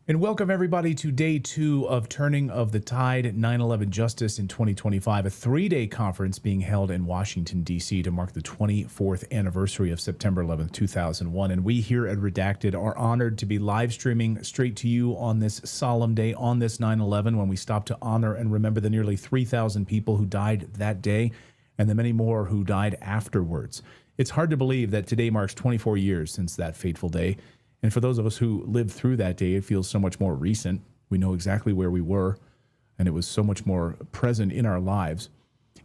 And welcome everybody to day 2 of Turning of the Tide 9/11 Justice in 2025, a 3-day conference being held in Washington, D.C. to mark the 24th anniversary of September 11th, 2001. And we here at Redacted are honored to be live streaming straight to you on this solemn day, on this 9/11, when we stop to honor and remember the nearly 3,000 people who died that day and the many more who died afterwards. It's hard to believe that today marks 24 years since that fateful day. And for those of us who lived through that day, it feels so much more recent. We know exactly where we were, and it was so much more present in our lives.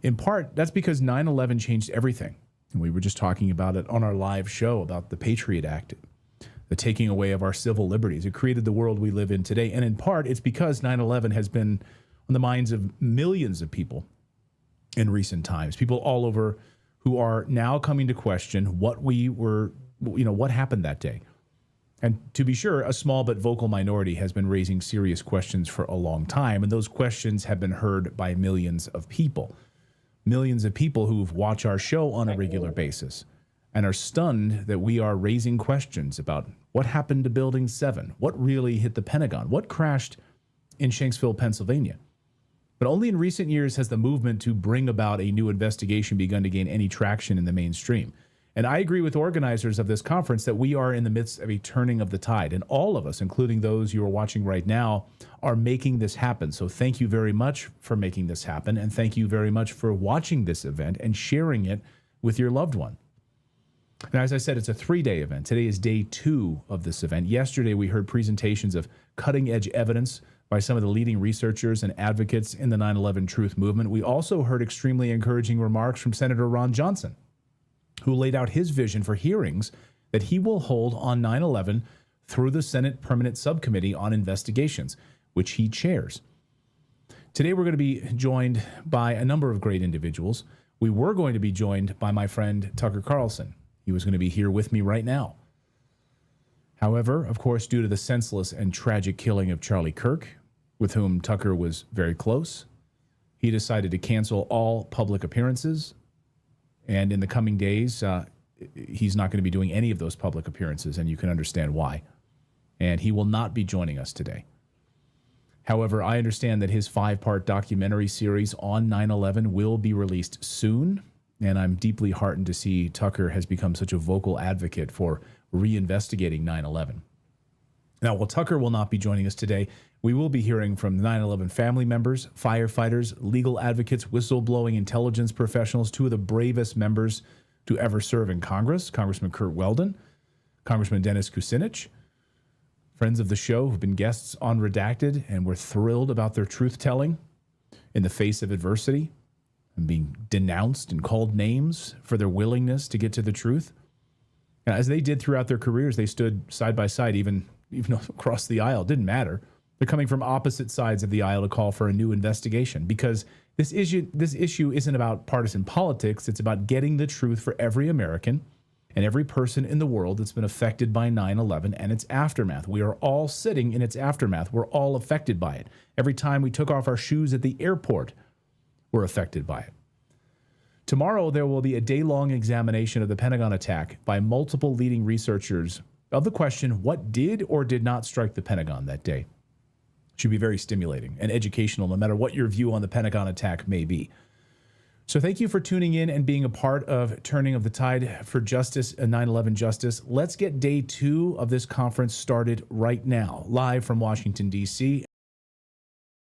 In part, that's because 9/11 changed everything. And we were just talking about it on our live show about the Patriot Act, the taking away of our civil liberties. It created the world we live in today. And in part, it's because 9/11 has been on the minds of millions of people in recent times, people all over who are now coming to question what happened that day. And to be sure, a small but vocal minority has been raising serious questions for a long time, and those questions have been heard by millions of people who've watched our show on a regular basis and are stunned that we are raising questions about what happened to Building 7, what really hit the Pentagon, what crashed in Shanksville, Pennsylvania. But only in recent years has the movement to bring about a new investigation begun to gain any traction in the mainstream. And I agree with organizers of this conference that we are in the midst of a turning of the tide. And all of us, including those you are watching right now, are making this happen. So thank you very much for making this happen. And thank you very much for watching this event and sharing it with your loved one. And as I said, it's a 3-day event. Today is day 2 of this event. Yesterday, we heard presentations of cutting-edge evidence by some of the leading researchers and advocates in the 9/11 truth movement. We also heard extremely encouraging remarks from Senator Ron Johnson, who laid out his vision for hearings that he will hold on 9/11 through the Senate Permanent Subcommittee on Investigations, which he chairs. Today, we're going to be joined by a number of great individuals. We were going to be joined by my friend Tucker Carlson. He was going to be here with me right now. However, of course, due to the senseless and tragic killing of Charlie Kirk, with whom Tucker was very close, he decided to cancel all public appearances. And in the coming days, he's not going to be doing any of those public appearances, and you can understand why. And he will not be joining us today. However, I understand that his 5-part documentary series on 9/11 will be released soon, and I'm deeply heartened to see Tucker has become such a vocal advocate for reinvestigating 9/11. Now, while Tucker will not be joining us today, we will be hearing from 9/11 family members, firefighters, legal advocates, whistleblowing intelligence professionals, 2 of the bravest members to ever serve in Congress, Congressman Curt Weldon, Congressman Dennis Kucinich, friends of the show who've been guests on Redacted, and we're thrilled about their truth-telling in the face of adversity and being denounced and called names for their willingness to get to the truth. And as they did throughout their careers, they stood side by side, even across the aisle. It didn't matter. They're coming from opposite sides of the aisle to call for a new investigation, because this issue isn't about partisan politics. It's about getting the truth for every American and every person in the world that's been affected by 9/11 and its aftermath. We are all sitting in its aftermath. We're all affected by it. Every time we took off our shoes at the airport, we're affected by it. Tomorrow, there will be a day-long examination of the Pentagon attack by multiple leading researchers of the question, what did or did not strike the Pentagon that day? Should be very stimulating and educational, no matter what your view on the Pentagon attack may be. So thank you for tuning in and being a part of Turning of the Tide for Justice and 9/11 Justice. Let's get day 2 of this conference started right now, live from Washington, D.C.